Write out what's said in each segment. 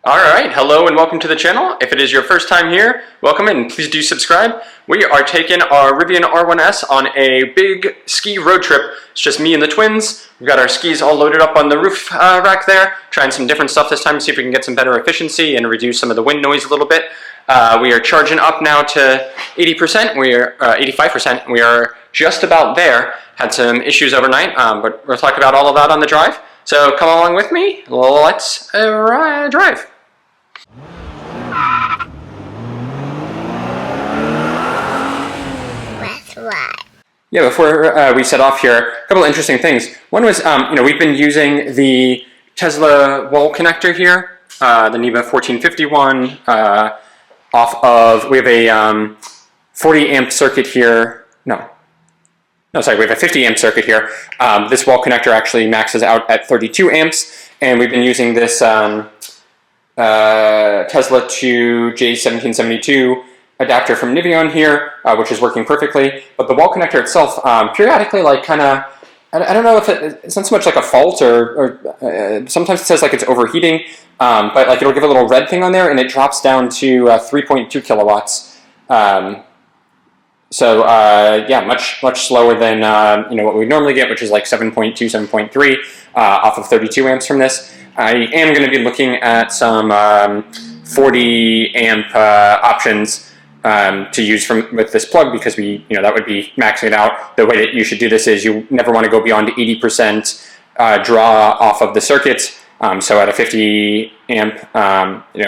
Alright, hello and welcome to the channel. If it is your first time here, welcome and please do subscribe. We are taking our Rivian R1S on a big ski road trip. It's just me and the twins. We've got our skis all loaded up on the roof rack there, trying some different stuff this time to see if we can get some better efficiency and reduce some of the wind noise a little bit. We are charging up now to 80%, we are 85%. We are just about there. Had some issues overnight, but we'll talk about all of that on the drive. So come along with me, let's drive. That's right. Yeah, before we set off here, a couple of interesting things. One was, we've been using the Tesla wall connector here, the NEVA 1451, we have a 40 amp circuit here. We have a 50 amp circuit here. This wall connector actually maxes out at 32 amps, and we've been using this Tesla to J1772 adapter from Rivian here, which is working perfectly. But the wall connector itself, periodically, I don't know if it's not so much like a fault or sometimes it says like it's overheating, but it'll give a little red thing on there, and it drops down to 3.2 kilowatts. Yeah, much slower than what we normally get, which is like 7.2, 7.3 off of 32 amps from this. I am going to be looking at some 40 amp options to use with this plug, because that would be maxing it out. The way that you should do this is you never want to go beyond 80% draw off of the circuit. So at a 50 amp,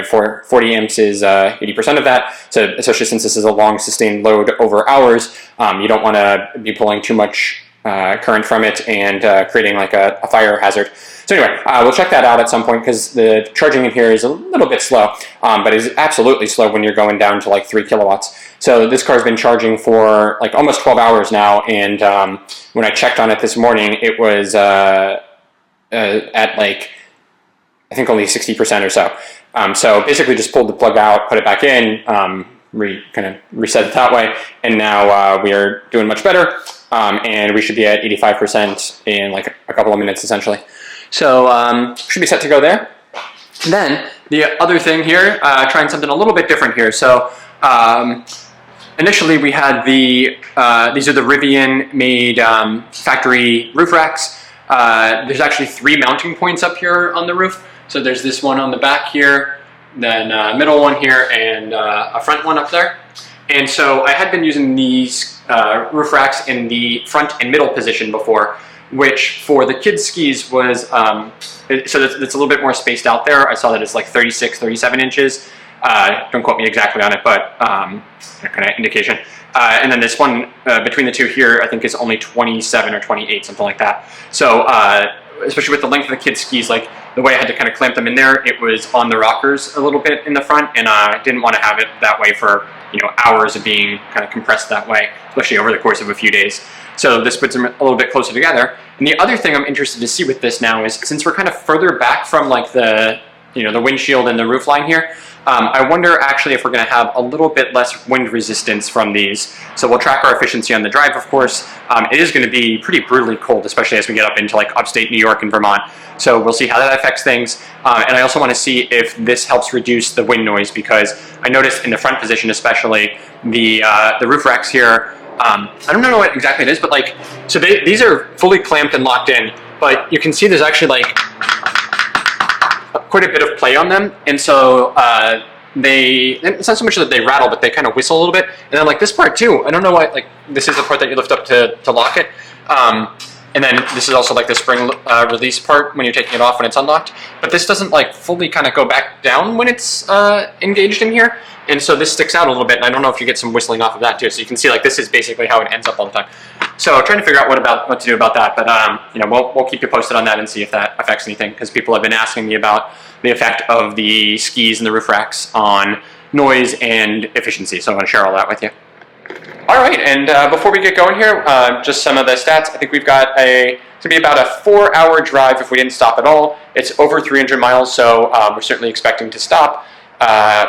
40 amps is 80% of that. So especially since this is a long sustained load over hours, you don't want to be pulling too much current from it and creating like a fire hazard. So anyway, we'll check that out at some point, because the charging in here is a little bit slow, but it's absolutely slow when you're going down to like 3 kilowatts. So this car's been charging for like almost 12 hours now, and when I checked on it this morning, it was at like, I think only 60% or so. So basically just pulled the plug out, put it back in, kind of reset it that way, and now we are doing much better, and we should be at 85% in like a couple of minutes essentially. So should be set to go there. And then the other thing here, trying something a little bit different here. So initially we had these are the Rivian made factory roof racks. There's actually 3 mounting points up here on the roof. So there's this one on the back here, then a middle one here, and a front one up there. And so I had been using these roof racks in the front and middle position before, which for the kids' skis was, so it's a little bit more spaced out there. I saw that it's like 36, 37 inches. Don't quote me exactly on it, but kind of indication. And then this one between the two here, I think is only 27 or 28, something like that. So especially with the length of the kids' skis, like the way I had to kind of clamp them in there, it was on the rockers a little bit in the front, and I didn't want to have it that way for hours of being kind of compressed that way, especially over the course of a few days. So this puts them a little bit closer together. And the other thing I'm interested to see with this now is, since we're kind of further back from like the windshield and the roof line here, I wonder actually if we're going to have a little bit less wind resistance from these. So we'll track our efficiency on the drive, of course. It is going to be pretty brutally cold, especially as we get up into like upstate New York and Vermont. So we'll see how that affects things. And I also want to see if this helps reduce the wind noise, because I noticed in the front position especially, the roof racks here, I don't know what exactly it is, but like, so these are fully clamped and locked in, but you can see there's actually like quite a bit of play on them, and so it's not so much that they rattle, but they kind of whistle a little bit. And then like this part too, I don't know why, like this is the part that you lift up to lock it, and then this is also like the spring release part when you're taking it off when it's unlocked, but this doesn't like fully kind of go back down when it's engaged in here, and so this sticks out a little bit, and I don't know if you get some whistling off of that too. So you can see like this is basically how it ends up all the time. So trying to figure out what to do about that, but we'll keep you posted on that and see if that affects anything, because people have been asking me about the effect of the skis and the roof racks on noise and efficiency. So I'm going to share all that with you. All right, and before we get going here, just some of the stats. I think we've got it's going to be about a 4-hour drive if we didn't stop at all. It's over 300 miles, so we're certainly expecting to stop.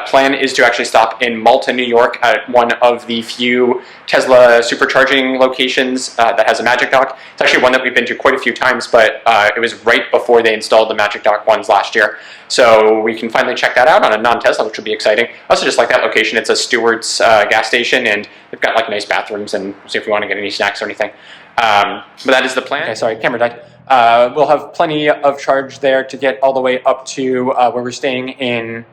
Plan is to actually stop in Malta, New York at one of the few Tesla supercharging locations that has a Magic Dock. It's actually one that we've been to quite a few times, but it was right before they installed the Magic Dock ones last year. So we can finally check that out on a non-Tesla, which will be exciting. I also just like that location. It's a Stewart's gas station, and they've got like nice bathrooms, and see if we want to get any snacks or anything. But that is the plan. Okay, sorry, camera died. We'll have plenty of charge there to get all the way up to where we're staying in,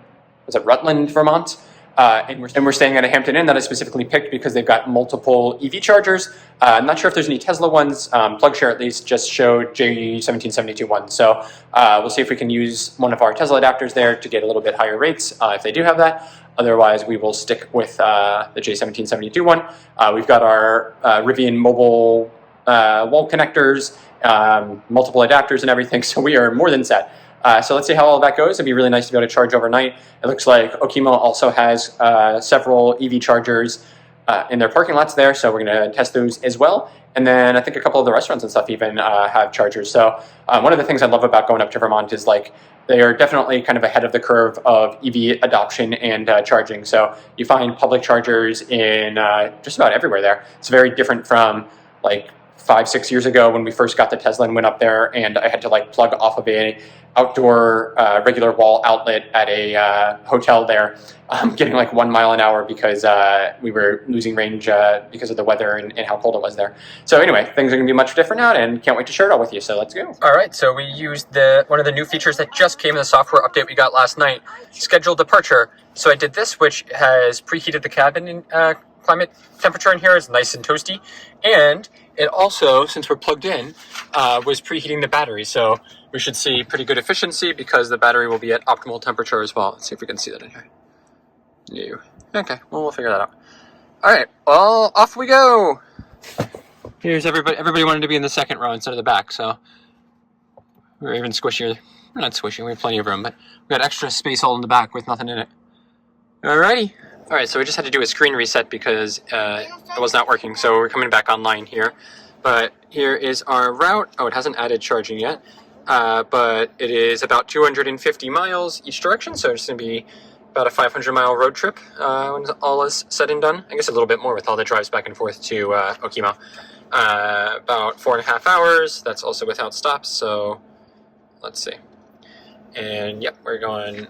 was it Rutland, Vermont? And we're staying at a Hampton Inn that I specifically picked because they've got multiple EV chargers. I'm not sure if there's any Tesla ones. PlugShare at least just showed J1772 ones. So we'll see if we can use one of our Tesla adapters there to get a little bit higher rates if they do have that. Otherwise, we will stick with the J1772 one. We've got our Rivian mobile wall connectors, multiple adapters and everything, so we are more than set. So let's see how all that goes. It'd be really nice to be able to charge overnight. It looks like Okemo also has several EV chargers in their parking lots there, so we're going to test those as well. And then I think a couple of the restaurants and stuff even have chargers. So one of the things I love about going up to Vermont is like they are definitely kind of ahead of the curve of EV adoption and charging. So you find public chargers in just about everywhere there. It's very different from like 5-6 years ago when we first got the Tesla and went up there, and I had to like plug off of a outdoor regular wall outlet at a hotel there, getting like 1 mile an hour because we were losing range because of the weather and how cold it was there. So anyway, things are gonna be much different now, and can't wait to share it all with you, so let's go. All right, so we used one of the new features that just came in the software update we got last night, scheduled departure. So I did this, which has preheated the cabin in climate temperature in here is nice and toasty, and it also, since we're plugged in, was preheating the battery, so we should see pretty good efficiency because the battery will be at optimal temperature as well. Let's see if we can see that in here. No. Okay, well, we'll figure that out. All right, well, off we go. Here's everybody. Everybody wanted to be in the second row instead of the back, so we're even squishier. We're not squishy, we have plenty of room, but we got extra space all in the back with nothing in it. Alrighty. All right, so we just had to do a screen reset because it was not working, so we're coming back online here. But here is our route. Oh, it hasn't added charging yet, but it is about 250 miles each direction, so it's going to be about a 500-mile road trip when all is said and done. I guess a little bit more with all the drives back and forth to Okemo. About 4.5 hours. That's also without stops, so let's see. And yep, we're going...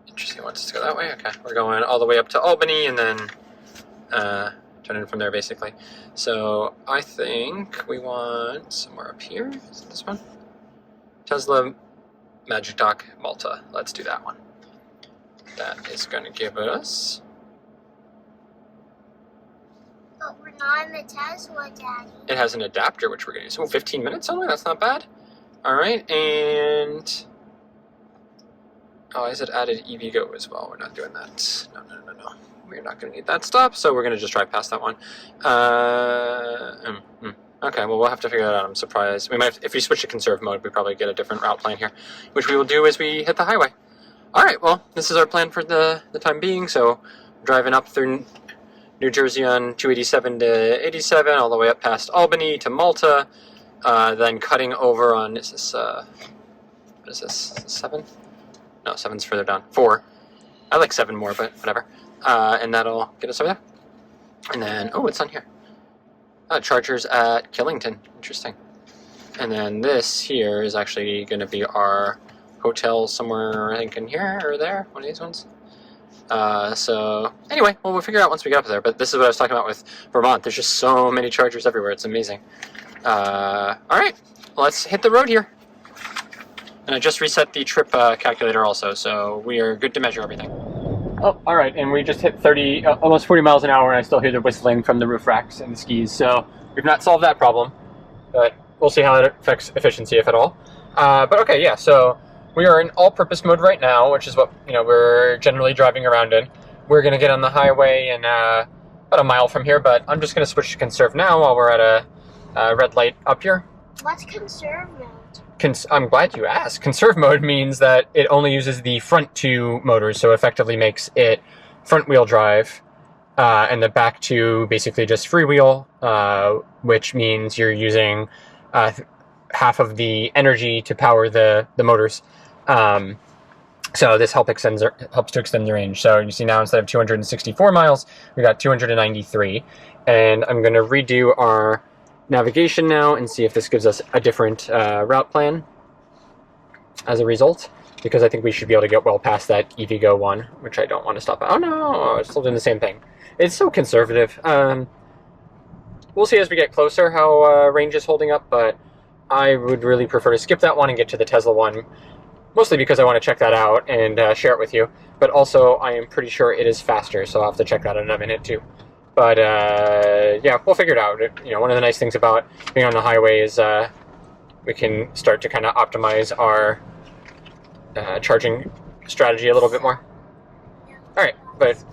Interesting, wants us to go that way? Okay, we're going all the way up to Albany and then turn in from there, basically. So I think we want somewhere up here. Is it this one? Tesla Magic Dock, Malta. Let's do that one. That is going to give us... But we're not in the Tesla, Daddy. It has an adapter, which we're going to use. Oh, 15 minutes only? That's not bad. All right, and... Oh, I said added EV Go as well. We're not doing that. No. We're not going to need that stop, so we're going to just drive past that one. Okay, well, we'll have to figure that out. I'm surprised. We might, if we switch to conserve mode, we probably get a different route plan here, which we will do as we hit the highway. All right, well, this is our plan for the time being. So driving up through New Jersey on 287 to 87, all the way up past Albany to Malta, then cutting over on, is this, what is this, 7? No, 7's further down. 4. I like 7 more, but whatever. And that'll get us over there. And then, oh, it's on here. Chargers at Killington. Interesting. And then this here is actually going to be our hotel somewhere, I think, in here or there. One of these ones. So, anyway, well, we'll figure it out once we get up there. But this is what I was talking about with Vermont. There's just so many chargers everywhere. It's amazing. All right, let's hit the road here. And I just reset the trip calculator also, so we are good to measure everything. Oh, all right, and we just hit 30, almost 40 miles an hour, and I still hear the whistling from the roof racks and the skis, so we've not solved that problem, but we'll see how it affects efficiency, if at all. But okay, yeah, so we are in all-purpose mode right now, which is what we're generally driving around in. We're going to get on the highway in about a mile from here, but I'm just going to switch to conserve now while we're at a red light up here. What's conserve mode? I'm glad you asked. Conserve mode means that it only uses the front 2 motors, so effectively makes it front-wheel drive, and the back 2 basically just freewheel, which means you're using half of the energy to power the motors. So this helps to extend the range. So you see now instead of 264 miles, we got 293. And I'm going to redo our navigation now and see if this gives us a different route plan as a result, because I think we should be able to get well past that EVgo one, which I don't want to stop at. Oh no, it's still doing the same thing. It's so conservative. We'll see as we get closer how range is holding up, but I would really prefer to skip that one and get to the Tesla one. Mostly because I want to check that out and share it with you, but also I am pretty sure it is faster, so I'll have to check that in a minute too. But yeah, we'll figure it out. You know, one of the nice things about being on the highway is we can start to kind of optimize our charging strategy a little bit more. All right, but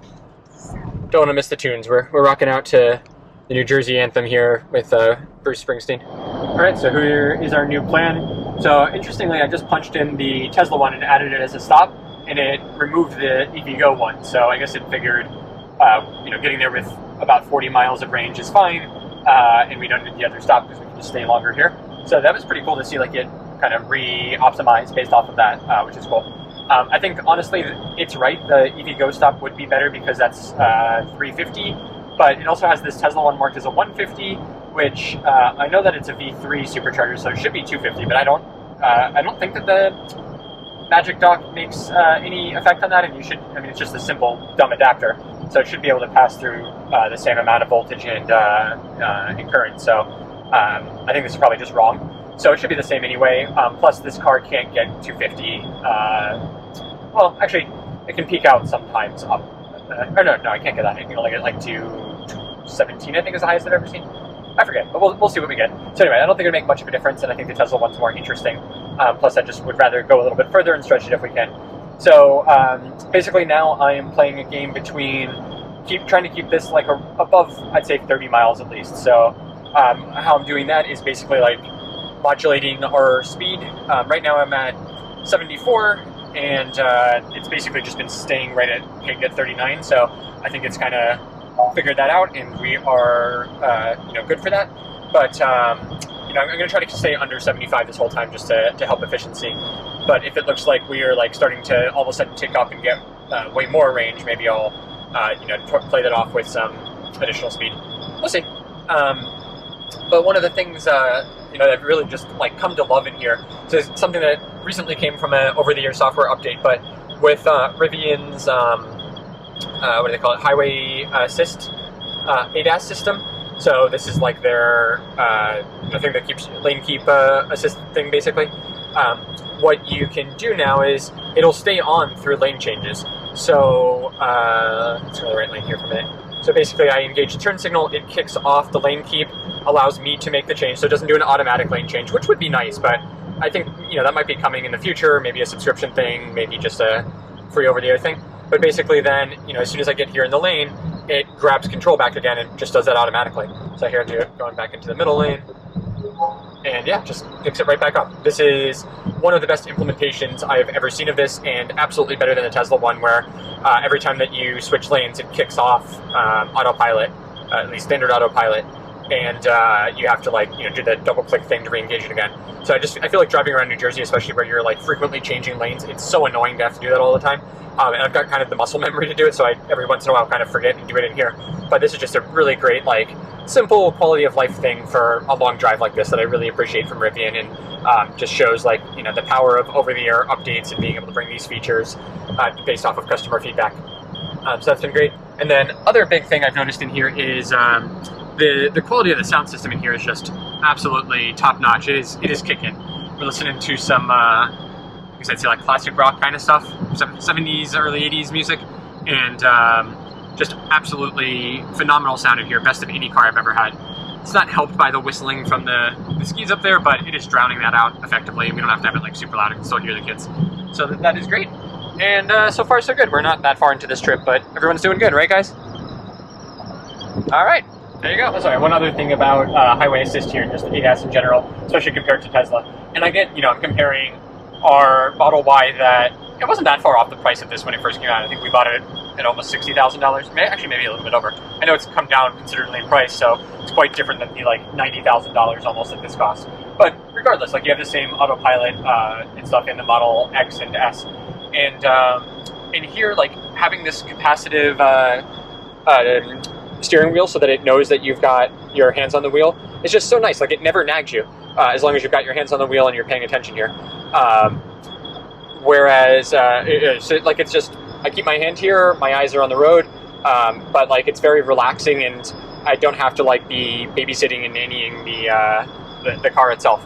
don't want to miss the tunes. We're rocking out to the New Jersey anthem here with Bruce Springsteen. All right, so here is our new plan. So interestingly, I just punched in the Tesla one and added it as a stop, and it removed the EVgo one. So I guess it figured, you know, getting there with about 40 miles of range is fine, and we don't need the other stop because we can just stay longer here. So that was pretty cool to see, like, it kind of re-optimized based off of that, which is cool. I think honestly, it's right. The EVgo stop would be better because that's 350, but it also has this Tesla one marked as a 150. Which I know that it's a V3 supercharger, so it should be 250. But I don't think that the Magic Dock makes any effect on that. And you should, I mean, it's just a simple dumb adapter, so it should be able to pass through the same amount of voltage and current. So I think this is probably just wrong. So it should be the same anyway. Plus, this car can't get 250. Well, actually, it can peak out sometimes up. Or no, I can't get that. I can only get like 217. I think is the highest I've ever seen. I forget, but we'll see what we get. So anyway, I don't think it'll make much of a difference, and I think the Tesla one's more interesting. Plus, I just would rather go a little bit further and stretch it if we can. So basically now I am playing a game between trying to keep this like above, I'd say 30 miles at least. So how I'm doing that is basically like modulating our speed. Right now I'm at 74, and it's basically just been staying right at pegged at 39. So I think it's kind of figured that out, and we are you know, good for that. But you know, I'm going to try to stay under 75 this whole time just to help efficiency. But if it looks like we are like starting to all of a sudden tick up and get way more range, maybe I'll you know, play that off with some additional speed. We'll see. But one of the things you know, that I've really just like come to love in here is something that recently came from an over-the-air software update, but with Rivian's what do they call it? Highway Assist ADAS system. So this is like their thing that keeps lane keep assist thing basically. What you can do now is it'll stay on through lane changes. So let's go to the right lane here for a minute. So basically I engage the turn signal, it kicks off the lane keep, allows me to make the change. So it doesn't do an automatic lane change, which would be nice, but I think, you know, that might be coming in the future, maybe a subscription thing, maybe just a free over-the-air thing. But basically then, you know, as soon as I get here in the lane, it grabs control back again and just does that automatically. So here I'm going back into the middle lane, and yeah, just picks it right back up. This is one of the best implementations I've ever seen of this, and absolutely better than the Tesla one, where every time that you switch lanes, it kicks off autopilot, at least standard autopilot, and you have to, like, you know, do the double click thing to re-engage it again. So I feel like driving around New Jersey, especially where you're like frequently changing lanes, it's so annoying to have to do that all the time. And I've got kind of the muscle memory to do it, so I every once in a while kind of forget and do it in here. But this is just a really great, like, simple quality of life thing for a long drive like this that I really appreciate from Rivian, and just shows, like, you know, the power of over-the-air updates and being able to bring these features based off of customer feedback. So that's been great. And then other big thing I've noticed in here is the quality of the sound system in here is just absolutely top notch. It is kicking. We're listening to some I'd say like classic rock kind of stuff, 70s, early 80s music, and just absolutely phenomenal sound in here, best of any car I've ever had. It's not helped by the whistling from the skis up there, but it is drowning that out effectively. We don't have to have it like super loud, I can still hear the kids. So that is great. And so far so good. We're not that far into this trip, but everyone's doing good, right guys? All right, there you go. Sorry, one other thing about Highway Assist here, just ADAS in general, especially compared to Tesla. And I get, you know, I'm comparing our Model Y that it wasn't that far off the price of this when it first came out. I think we bought it at almost $60,000, actually maybe a little bit over. I know it's come down considerably in price, so it's quite different than the like $90,000 almost that this costs. But regardless, like, you have the same autopilot and stuff in the Model X and S. And here, like having this capacitive steering wheel so that it knows that you've got your hands on the wheel is just so nice. Like it never nags you as long as you've got your hands on the wheel and you're paying attention here. Whereas like it's just, I keep my hand here, my eyes are on the road, but like it's very relaxing and I don't have to like be babysitting and nannying the car itself.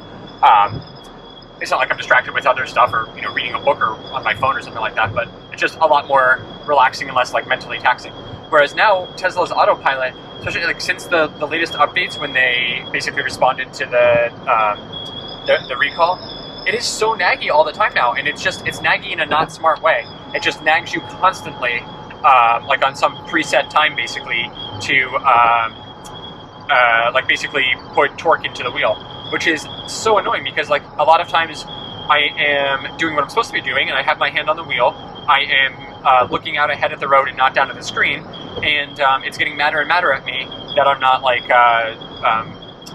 It's not like I'm distracted with other stuff or reading a book or on my phone or something like that, but it's just a lot more relaxing and less like mentally taxing. Whereas now Tesla's autopilot, especially like since the latest updates when they basically responded to the recall, it is so naggy all the time now, and it's naggy in a not smart way. It just nags you constantly, like on some preset time basically to like basically put torque into the wheel, which is so annoying because like a lot of times I am doing what I'm supposed to be doing and I have my hand on the wheel. I am looking out ahead at the road and not down at the screen, and it's getting madder and madder at me that I'm not like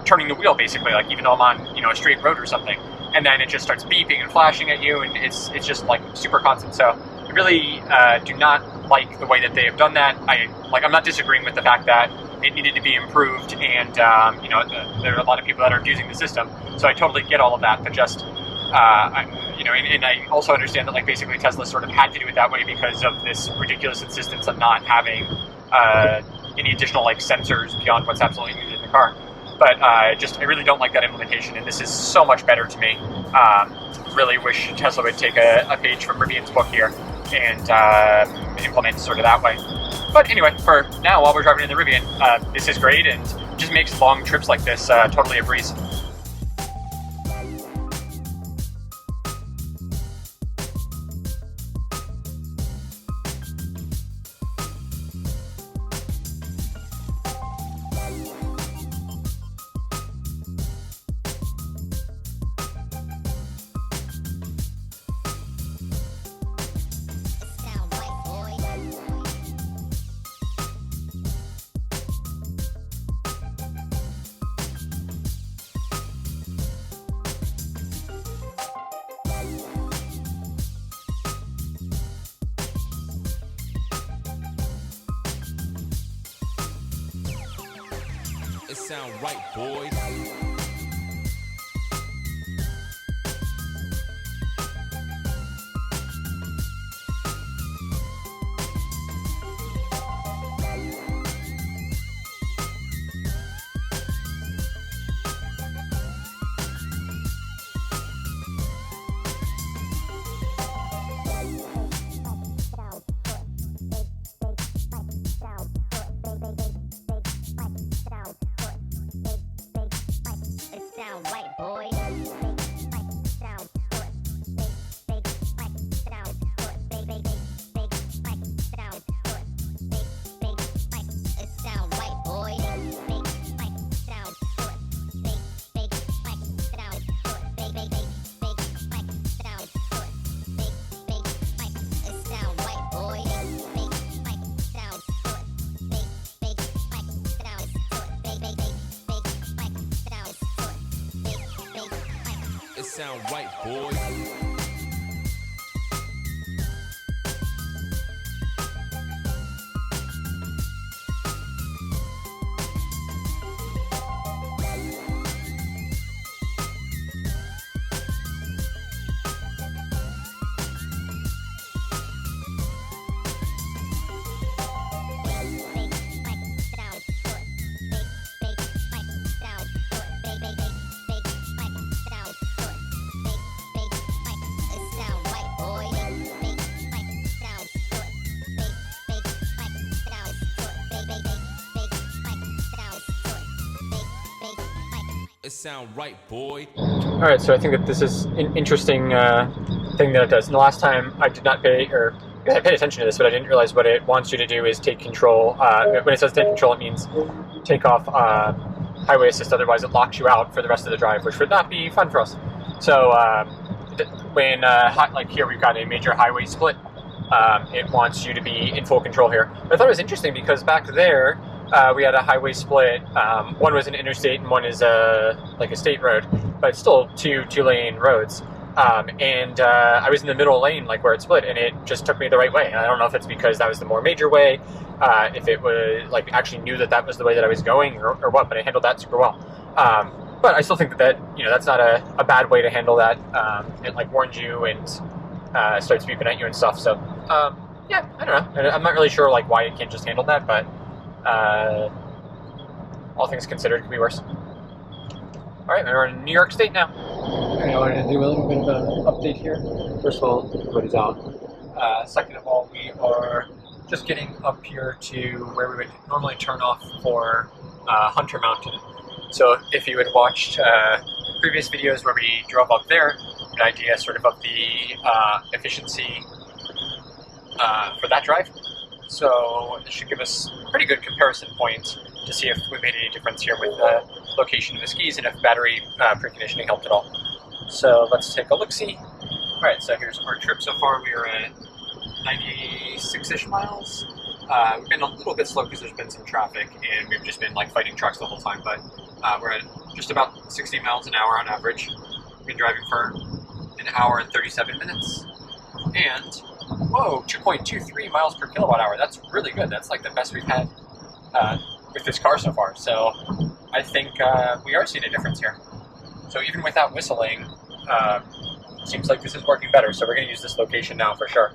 turning the wheel basically, like even though I'm on a straight road or something, and then it just starts beeping and flashing at you, and it's just like super constant. So I really do not like the way that they have done that. I'm not disagreeing with the fact that it needed to be improved, and there are a lot of people that are abusing the system, so I totally get all of that, but just and I also understand that like basically Tesla sort of had to do it that way because of this ridiculous insistence on not having any additional like sensors beyond what's absolutely needed in the car. But I really don't like that implementation, and this is so much better to me. Really wish Tesla would take a page from Rivian's book here and implement sort of that way. But anyway, for now, while we're driving in the Rivian, this is great and just makes long trips like this totally a breeze. It sound right, boy. It sound right, boy. It sound right, boy. Alright, so I think that this is an interesting thing that it does. And the last time I did not pay, or I paid attention to this, but I didn't realize what it wants you to do is take control. When it says take control, it means take off highway assist, otherwise it locks you out for the rest of the drive, which would not be fun for us. So when, like here, we've got a major highway split, it wants you to be in full control here. But I thought it was interesting because back there, we had a highway split. One was an interstate and one is like a state road, but it's still two lane roads. and I was in the middle lane, like where it split, and it just took me the right way. And I don't know if it's because that was the more major way, if it was like actually knew that that was the way that I was going, or what. But I handled that super well. But I still think that that's not a bad way to handle that. It like warns you and starts beeping at you and stuff. So yeah, I don't know. I'm not really sure like why it can't just handle that, but all things considered, it could be worse. All right, we're in New York State now. I wanted to do a little bit of an update here. First of all, everybody's out. Second of all, we are just getting up here to where we would normally turn off for Hunter Mountain. So if you had watched previous videos where we drove up there, an idea sort of the efficiency for that drive. So it should give us a pretty good comparison point to see if we made any difference here with the location of the skis and if battery preconditioning helped at all. So let's take a look-see. Alright, so here's our trip so far. We are at 96-ish miles. We've been a little bit slow because there's been some traffic and we've just been like fighting trucks the whole time, but we're at just about 60 miles an hour on average. We've been driving for an hour and 37 minutes. And, whoa, 2.23 miles per kilowatt hour. That's really good. That's like the best we've had with this car so far. So I think we are seeing a difference here. So even without whistling, seems like this is working better. So we're going to use this location now for sure.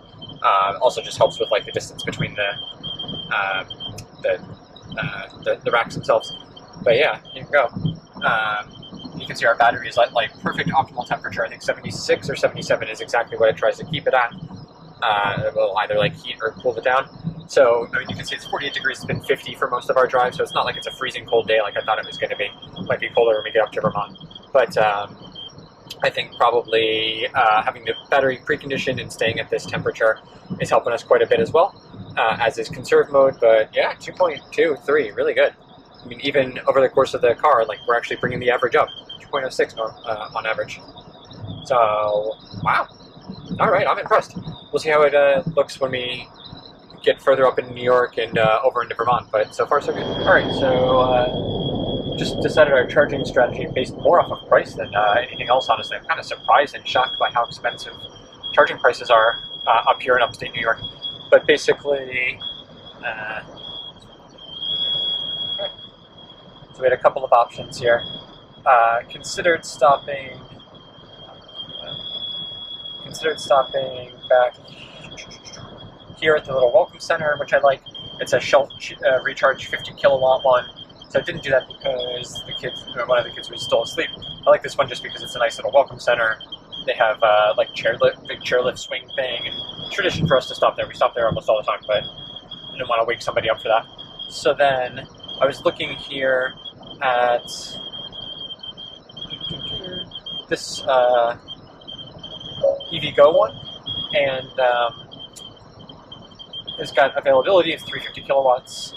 Also just helps with like the distance between the racks themselves. But yeah, here we go. You can see our battery is at like perfect optimal temperature. I think 76 or 77 is exactly what it tries to keep it at. It will either like heat or cool it down. So, I mean, you can see it's 48 degrees. It's been 50 for most of our drive, so it's not like it's a freezing cold day like I thought it was going to be. It might be colder when we get up to Vermont. But I think probably having the battery preconditioned and staying at this temperature is helping us quite a bit as well, as is conserve mode. But yeah, 2.23, really good. I mean, even over the course of the car, like we're actually bringing the average up, 2.06 on average. So, wow. All right, I'm impressed. We'll see how it looks when we get further up in New York and over into Vermont, but so far so good. All right, so just decided our charging strategy based more off of price than anything else, honestly. I'm kind of surprised and shocked by how expensive charging prices are up here in upstate New York. But basically, so we had a couple of options here. Considered stopping back here at the little welcome center, which I like. It's a shelf recharge 50 kilowatt one. So I didn't do that because the kids, one of the kids was still asleep. I like this one just because it's a nice little welcome center. They have like big chairlift swing thing, and tradition for us to stop there. We stop there almost all the time, but I didn't want to wake somebody up for that. So then I was looking here at this EVgo one, and it's got availability of 350 kilowatts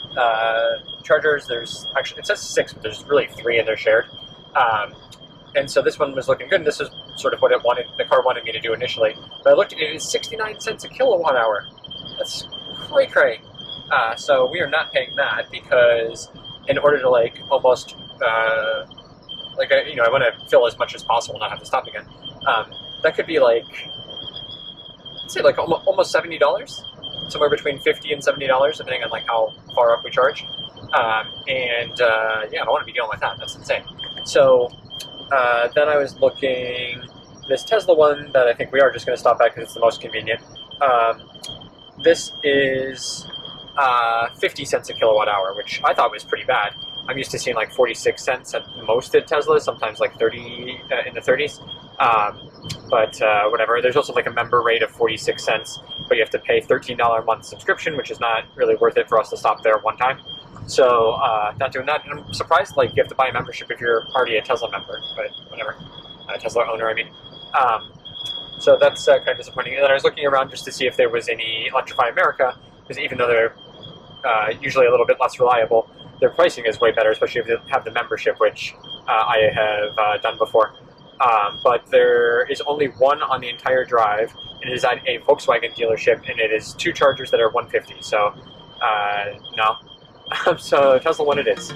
chargers. There's actually, it says 6, but there's really 3 and they're shared. And so this one was looking good, and this is sort of what the car wanted me to do initially. But I looked at it, it's 69 cents a kilowatt hour. That's cray-cray. So we are not paying that because in order to like almost, I want to fill as much as possible and not have to stop again. That could be like, I'd say like almost $70, somewhere between $50 and $70, depending on like how far up we charge. Yeah, I don't want to be dealing with that. That's insane. So then I was looking this Tesla one that I think we are just going to stop at because it's the most convenient. This is 50 cents a kilowatt hour, which I thought was pretty bad. I'm used to seeing like 46 cents at most at Tesla, sometimes like 30 in the 30s. But whatever. There's also like a member rate of 46 cents, but you have to pay $13 a month subscription, which is not really worth it for us to stop there one time. So not doing that. And I'm surprised like you have to buy a membership if you're already a Tesla member, but whatever. Tesla owner, I mean. So that's kind of disappointing. And then I was looking around just to see if there was any Electrify America, because even though they're usually a little bit less reliable, their pricing is way better, especially if you have the membership, which I have done before. But there is only one on the entire drive, and it is at a Volkswagen dealership, and it is 2 chargers that are 150. So, no. So Tesla one it is.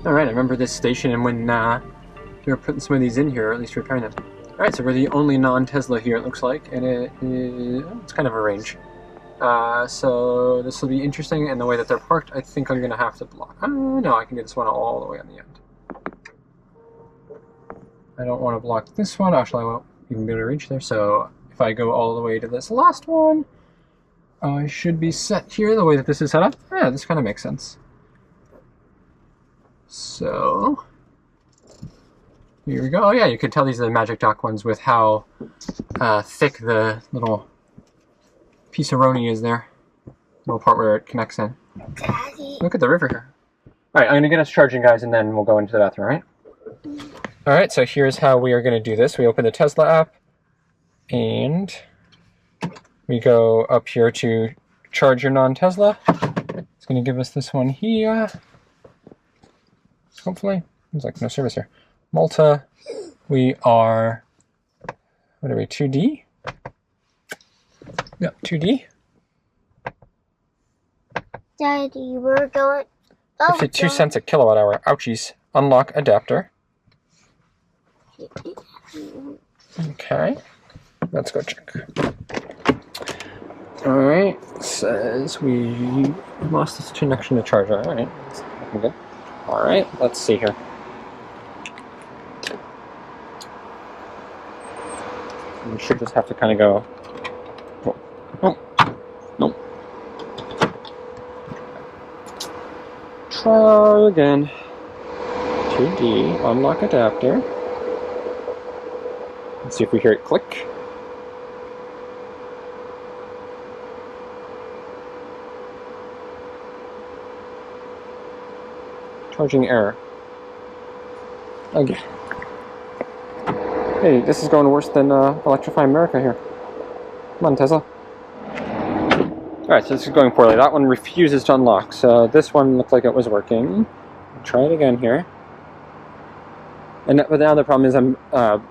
Alright, I remember this station and when we were putting some of these in here, or at least repairing them. Alright, so we're the only non-Tesla here, it looks like, and it's kind of a range. So this will be interesting, and the way that they're parked, I think I'm going to have to block. Oh, no, I can get this one all the way on the end. I don't want to block this one. Actually, I won't even be able to reach there, so if I go all the way to this last one, I should be set here the way that this is set up. Yeah, this kind of makes sense. So, here we go. Oh yeah, you can tell these are the Magic Dock ones with how thick the little piece of roni is there. Little part where it connects in. Daddy. Look at the river here. Alright, I'm going to get us charging, guys, and then we'll go into the bathroom, alright? Alright, so here's how we are going to do this. We open the Tesla app, and we go up here to charge your non-Tesla. It's going to give us this one here. Hopefully. There's like no service here. Malta. We are, what are we, 2D? Yep, 2D. Daddy, we're going... Oh, 52 cents a kilowatt hour. Ouchies. Unlock adapter. Okay. Let's go check. Alright. Says we lost this connection to charger. Alright. That's looking good. Alright, let's see here. We should just have to kind of go. Oh, no. Try again. 2D, unlock adapter. Let's see if we hear it click. Charging error. Again. Hey, this is going worse than Electrify America here. Come on, Tesla. Alright, so this is going poorly. That one refuses to unlock, so this one looked like it was working. Try it again here. But now the problem is I'm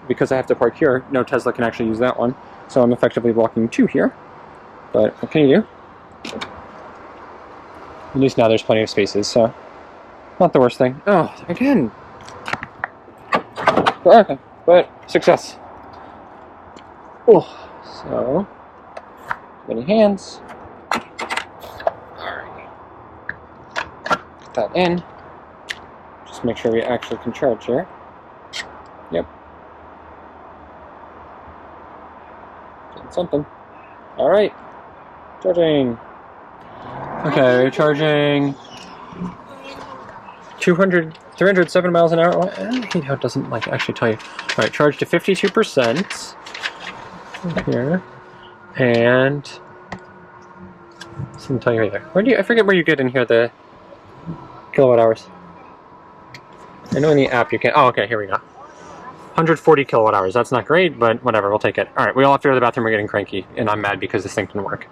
because I have to park here, no Tesla can actually use that one. So I'm effectively blocking 2 here. But what can you do? At least now there's plenty of spaces, so not the worst thing. Oh, again. Okay, but success. Oh, so many hands. Alright. Put that in. Just make sure we actually can charge here. Yep. Getting something. Alright. Charging. Okay, charging 307 miles an hour. I hate how it doesn't like actually tell you. Alright, charge to 52% here. And doesn't tell you either. Where do you, I forget where you get in here the kilowatt hours. I know in the app you can. Oh, okay, here we go. 140 kilowatt hours. That's not great, but whatever, we'll take it. Alright, we all have to go to the bathroom. We're getting cranky, and I'm mad because this thing didn't work.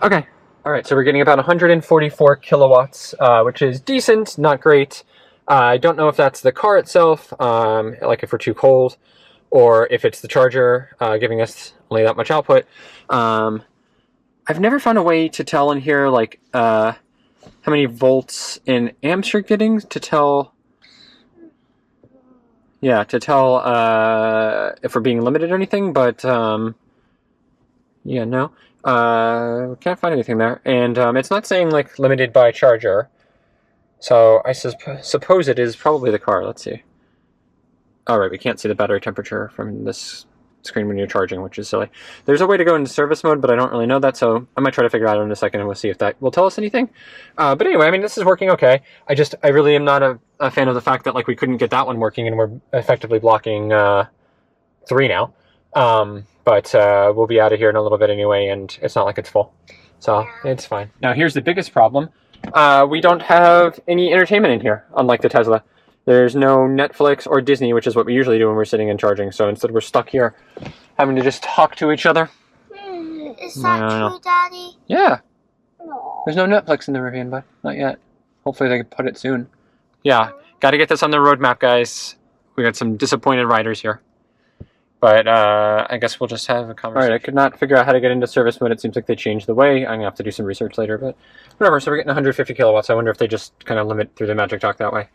Okay. Alright, so we're getting about 144 kilowatts, which is decent, not great. I don't know if that's the car itself, like if we're too cold, or if it's the charger giving us only that much output. I've never found a way to tell in here, like, how many volts and amps you're getting to tell... Yeah, to tell if we're being limited or anything, but yeah, no. Can't find anything there. And it's not saying like limited by charger. So I suppose it is probably the car. Let's see. Alright, we can't see the battery temperature from this screen when you're charging, which is silly. There's a way to go into service mode, but I don't really know that, so I might try to figure out in a second and we'll see if that will tell us anything. But anyway, I mean, this is working okay. I really am not a fan of the fact that like we couldn't get that one working and we're effectively blocking 3 now. But we'll be out of here in a little bit anyway, and it's not like it's full. So it's fine. Now here's the biggest problem. We don't have any entertainment in here, unlike the Tesla. There's no Netflix or Disney, which is what we usually do when we're sitting and charging. So instead we're stuck here having to just talk to each other. Is that true, Daddy? Yeah. No. There's no Netflix in the Rivian, but not yet. Hopefully they can put it soon. Yeah, got to get this on the roadmap, guys. We got some disappointed riders here. But I guess we'll just have a conversation. Alright, I could not figure out how to get into service mode. It seems like they changed the way. I'm going to have to do some research later, but whatever. So we're getting 150 kilowatts. I wonder if they just kind of limit through the Magic Dock that way.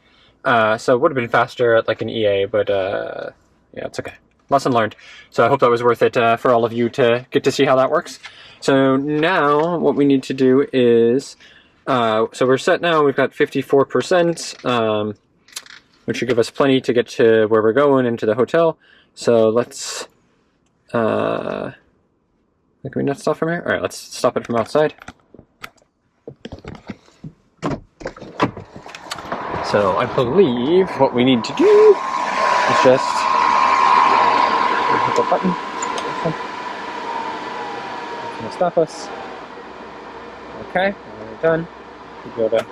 So it would have been faster at like an EA, but yeah, it's okay. Lesson learned. So I hope that was worth it for all of you to get to see how that works. So now what we need to do is, so we're set now. We've got 54%, which should give us plenty to get to where we're going into the hotel. So let's, can we not stop from here? All right, let's stop it from outside. So I believe what we need to do is just hit the button. It's going to stop us. Okay, we're done. We go to,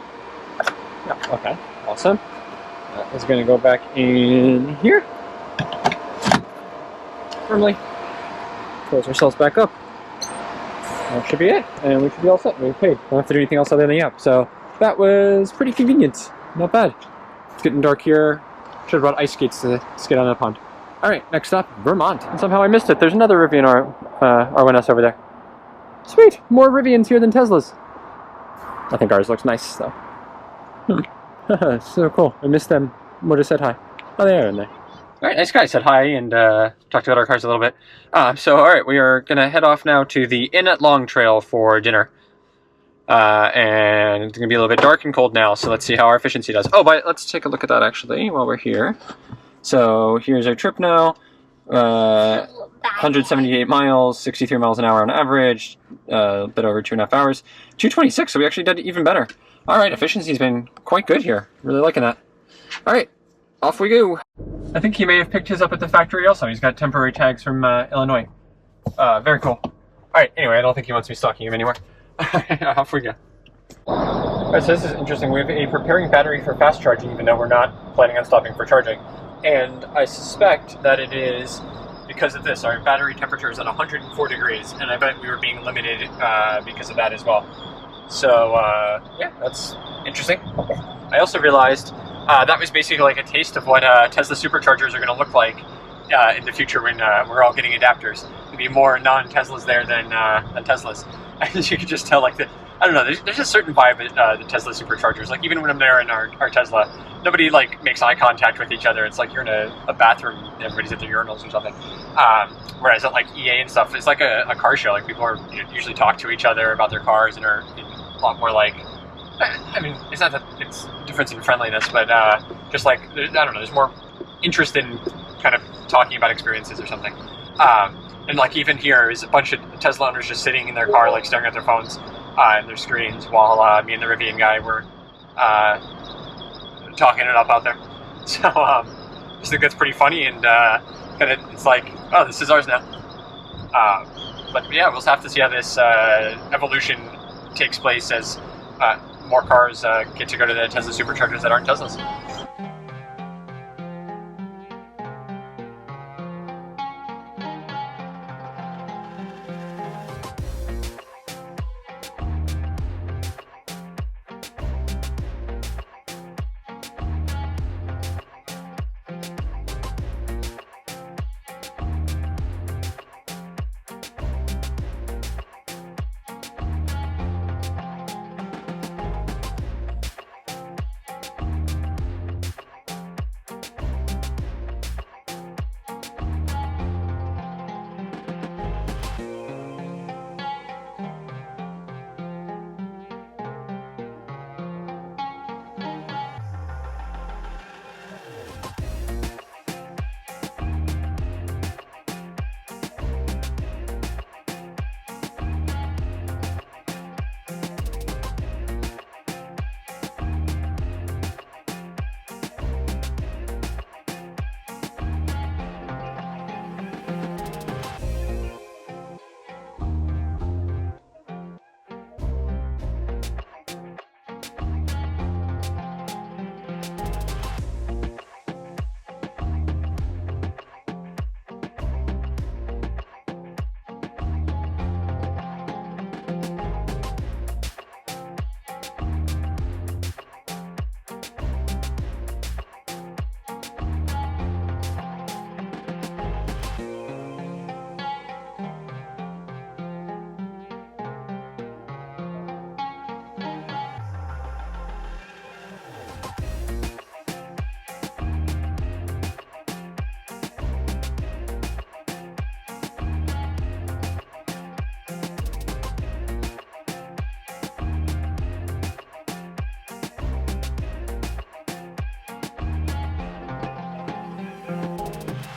yeah, okay, awesome. That is going to go back in here. Firmly. Close ourselves back up. That should be it, and we should be all set. We've paid. Don't have to do anything else other than the app. So that was pretty convenient. Not bad. It's getting dark here. Should have brought ice skates to skate on the pond. Alright, next stop, Vermont. And somehow I missed it. There's another Rivian R1S over there. Sweet! More Rivians here than Teslas. I think ours looks nice, though. So cool. I missed them. Would have said hi. Oh, they are in there. Alright, nice guy. Said hi and talked about our cars a little bit. So, alright, we are going to head off now to the Inn at Long Trail for dinner. And it's going to be a little bit dark and cold now, so let's see how our efficiency does. Oh, but let's take a look at that actually while we're here. So here's our trip now. 178 miles, 63 miles an hour on average, a bit over 2.5 hours. 226, so we actually did even better. Alright, efficiency's been quite good here. Really liking that. Alright, off we go. I think he may have picked his up at the factory also. He's got temporary tags from Illinois. Very cool. Alright, anyway, I don't think he wants me stalking him anymore. Off we go. Alright, so this is interesting. We have a preparing battery for fast charging, even though we're not planning on stopping for charging. And I suspect that it is because of this. Our battery temperature is at 104 degrees, and I bet we were being limited because of that as well. So, yeah, that's interesting. I also realized that was basically like a taste of what Tesla Superchargers are going to look like in the future when we're all getting adapters. There'll be more non-Teslas there than Teslas. And you can just tell, like, I don't know, there's a certain vibe at the Tesla Superchargers. Like, even when I'm there in our Tesla, nobody, like, makes eye contact with each other. It's like you're in a bathroom, everybody's at their urinals or something. Whereas at, like, EA and stuff, it's like a car show. Like, people are usually talk to each other about their cars and are a lot more, like, I mean, it's not that it's difference in friendliness, but just, like, I don't know, there's more interest in kind of talking about experiences or something. And like even here is a bunch of Tesla owners just sitting in their car, like staring at their phones and their screens, while me and the Rivian guy were talking it up out there. So I just think that's pretty funny, and kind of it's like, oh, this is ours now. But yeah, we'll have to see how this evolution takes place as more cars get to go to the Tesla Superchargers that aren't Teslas.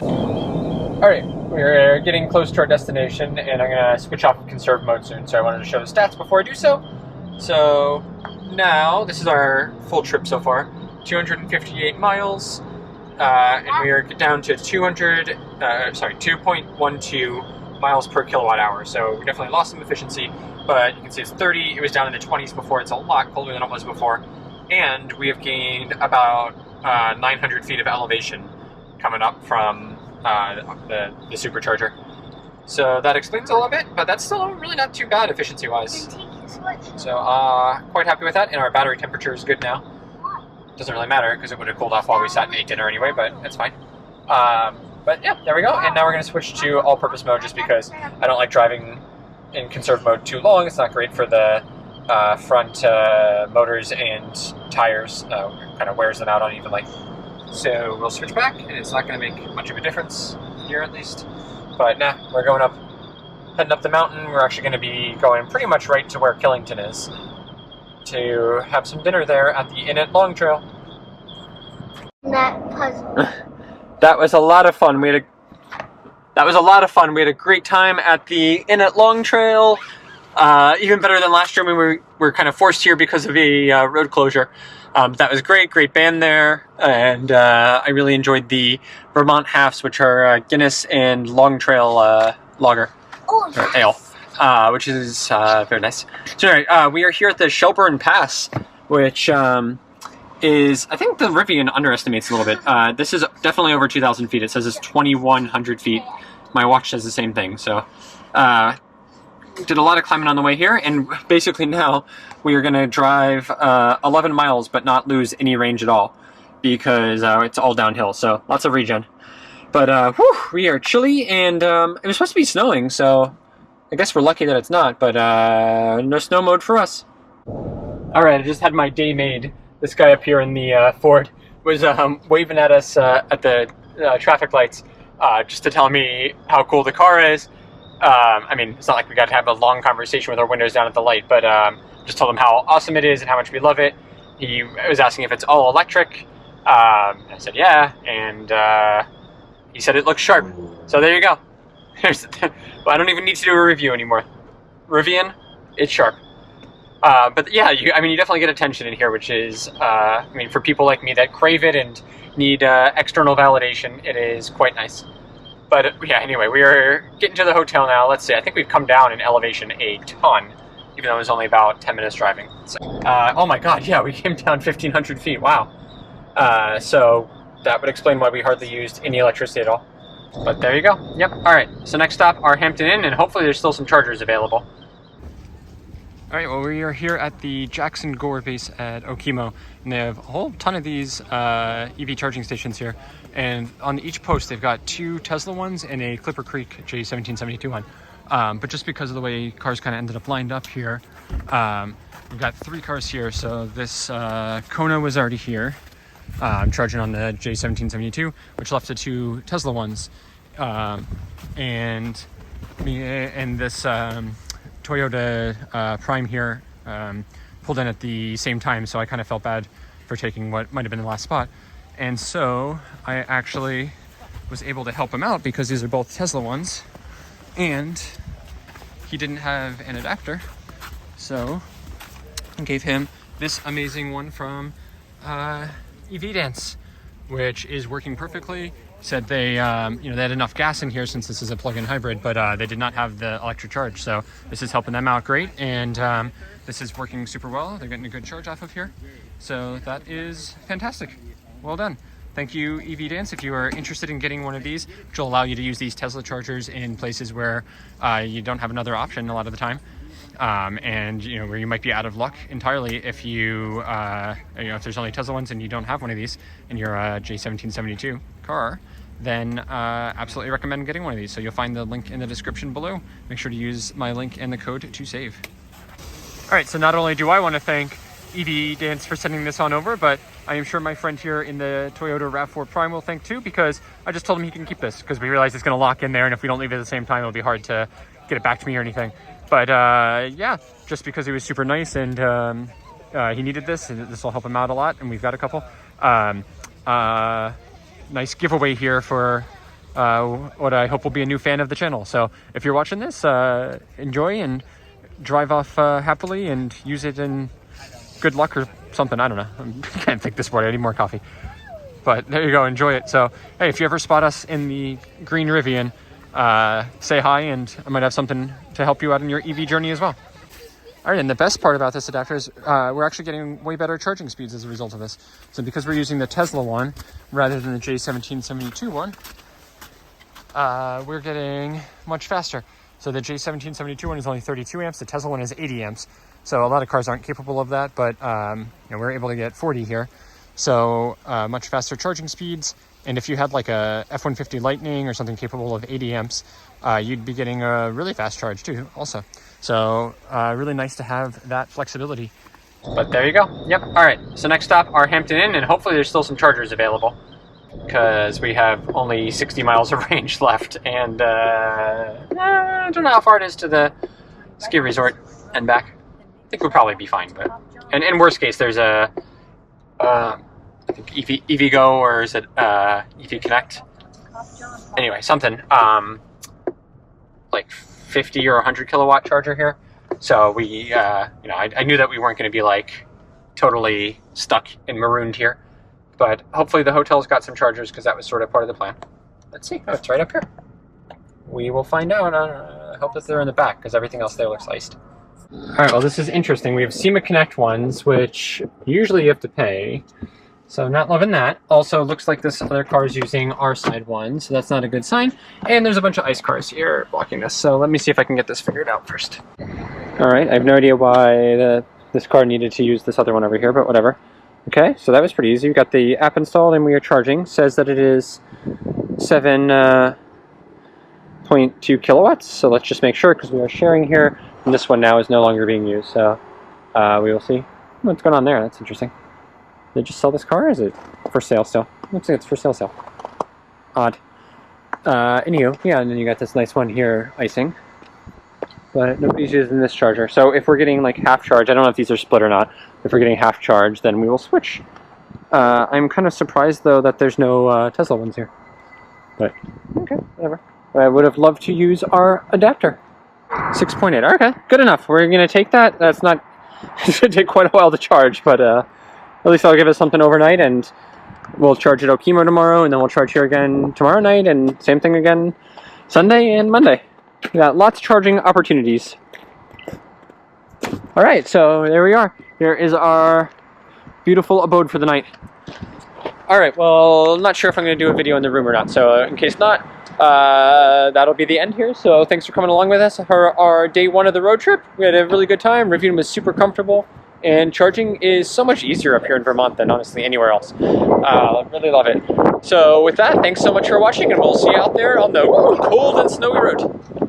Alright, we're getting close to our destination, and I'm going to switch off of conserve mode soon, so I wanted to show the stats before I do so. So, now, this is our full trip so far. 258 miles, and we are down to 2.12 miles per kilowatt hour, so we definitely lost some efficiency, but you can see it's 30, it was down in the 20s before, it's a lot colder than it was before, and we have gained about 900 feet of elevation coming up from the supercharger. So that explains a little bit, but that's still really not too bad efficiency-wise. So quite happy with that, and our battery temperature is good now. Doesn't really matter, because it would have cooled off while we sat and ate dinner anyway, but it's fine. But yeah, there we go, and now we're going to switch to all-purpose mode just because I don't like driving in conserve mode too long. It's not great for the front motors and tires, kind of wears them out unevenly. So we'll switch back, and it's not going to make much of a difference here at least. But nah, we're going up, heading up the mountain. We're actually going to be going pretty much right to where Killington is to have some dinner there at the Inn at Long Trail. That puzzle. That was a lot of fun. We had a great time at the Inn at Long Trail. Even better than last year when we were kind of forced here because of a road closure. That was great band there, and I really enjoyed the Vermont halves, which are Guinness and Long Trail lager, or ale, which is very nice. So anyway, we are here at the Shelburne Pass, which is, I think the Rivian underestimates a little bit. This is definitely over 2,000 feet. It says it's 2,100 feet. My watch says the same thing, so did a lot of climbing on the way here, and basically now we are going to drive 11 miles but not lose any range at all because it's all downhill, so lots of regen. But whew, we are chilly, and it was supposed to be snowing, so I guess we're lucky that it's not, but no snow mode for us. Alright, I just had my day made. This guy up here in the Ford was waving at us at the traffic lights just to tell me how cool the car is. I mean, it's not like we got to have a long conversation with our windows down at the light, but just told him how awesome it is and how much we love it. He was asking if it's all electric. I said yeah, and he said it looks sharp. So there you go. Well, I don't even need to do a review anymore. Rivian, it's sharp. But yeah, you definitely get attention in here, which is, I mean, for people like me that crave it and need external validation, it is quite nice. But yeah, anyway, we are getting to the hotel now. Let's see, I think we've come down in elevation a ton, even though it was only about 10 minutes driving. So, oh my god, yeah, we came down 1,500 feet, wow. So that would explain why we hardly used any electricity at all. But there you go, yep, alright. So next stop, our Hampton Inn, and hopefully there's still some chargers available. Alright, well, we are here at the Jackson Gore base at Okemo, and they have a whole ton of these EV charging stations here. And on each post, they've got 2 Tesla ones and a Clipper Creek J1772 one. But just because of the way cars kind of ended up lined up here, we've got 3 cars here. So this Kona was already here. I'm charging on the J1772, which left the 2 Tesla ones. And this Toyota Prime here pulled in at the same time, so I kind of felt bad for taking what might have been the last spot. And so I actually was able to help him out because these are both Tesla ones, and he didn't have an adapter, so I gave him this amazing one from EVDance, which is working perfectly. Said they, they had enough gas in here since this is a plug-in hybrid, but they did not have the electric charge, so this is helping them out great, and this is working super well. They're getting a good charge off of here, so that is fantastic. Well done. Thank you, EVDance. If you are interested in getting one of these, which will allow you to use these Tesla chargers in places where you don't have another option a lot of the time, and where you might be out of luck entirely if you, if there's only Tesla ones and you don't have one of these in your J1772 car, then absolutely recommend getting one of these. So you'll find the link in the description below. Make sure to use my link and the code to save. All right, so not only do I want to thank EVDance for sending this on over, but I am sure my friend here in the Toyota RAV4 Prime will thank too, because I just told him he can keep this because we realized it's going to lock in there, and if we don't leave it at the same time, it'll be hard to get it back to me or anything. But yeah, just because he was super nice and he needed this, and this will help him out a lot, and we've got a couple. Nice giveaway here for what I hope will be a new fan of the channel. So if you're watching this, enjoy and drive off happily and use it in good luck or something. I don't know. I can't think this morning. I need more coffee. But there you go. Enjoy it. So, hey, if you ever spot us in the green Rivian, say hi, and I might have something to help you out in your EV journey as well. All right, and the best part about this adapter is we're actually getting way better charging speeds as a result of this. So because we're using the Tesla one rather than the J1772 one, we're getting much faster. So the J1772 one is only 32 amps. The Tesla one is 80 amps. So a lot of cars aren't capable of that, but we're able to get 40 here. So much faster charging speeds. And if you had like a F-150 Lightning or something capable of 80 amps, you'd be getting a really fast charge too also. So really nice to have that flexibility. But there you go. Yep. All right. So next stop, our Hampton Inn, and hopefully there's still some chargers available because we have only 60 miles of range left. And I don't know how far it is to the ski resort and back. I think we'll probably be fine. But and in worst case, there's a I think EVgo, or is it EV Connect? Anyway, something like 50 or 100 kilowatt charger here. So we, I knew that we weren't going to be like totally stuck and marooned here, but hopefully the hotel's got some chargers because that was sort of part of the plan. Let's see. Oh, it's right up here. We will find out. I hope that they're in the back because everything else there looks iced. All right. Well, this is interesting. We have SEMA Connect ones, which usually you have to pay. So not loving that. Also looks like this other car is using our side one, so that's not a good sign. And there's a bunch of ICE cars here blocking this. So let me see if I can get this figured out first. All right, I have no idea why this car needed to use this other one over here, but whatever. Okay, so that was pretty easy. We got the app installed and we are charging. Says that it is 7.2 kilowatts. So let's just make sure because we are sharing here. And this one now is no longer being used. So we will see what's going on there. That's interesting. Did they just sell this car, or is it for sale still? Looks like it's for sale. Odd. Anywho, yeah, and then you got this nice one here, icing. But nobody's using this charger. So if we're getting like half charge, I don't know if these are split or not. If we're getting half charge, then we will switch. I'm kind of surprised though that there's no Tesla ones here. But, okay, whatever. I would have loved to use our adapter. 6.8, okay, good enough. We're gonna take that. That's not, it's gonna take quite a while to charge, but at least I'll give us something overnight, and we'll charge at Okemo tomorrow, and then we'll charge here again tomorrow night, and same thing again Sunday and Monday. We got lots of charging opportunities. All right, so there we are. Here is our beautiful abode for the night. All right, well, I'm not sure if I'm going to do a video in the room or not, so in case not, that'll be the end here. So thanks for coming along with us for our day one of the road trip. We had a really good time. Rivian was super comfortable. And charging is so much easier up here in Vermont than honestly anywhere else. Really love it. So with that, thanks so much for watching, and we'll see you out there on the cold and snowy road.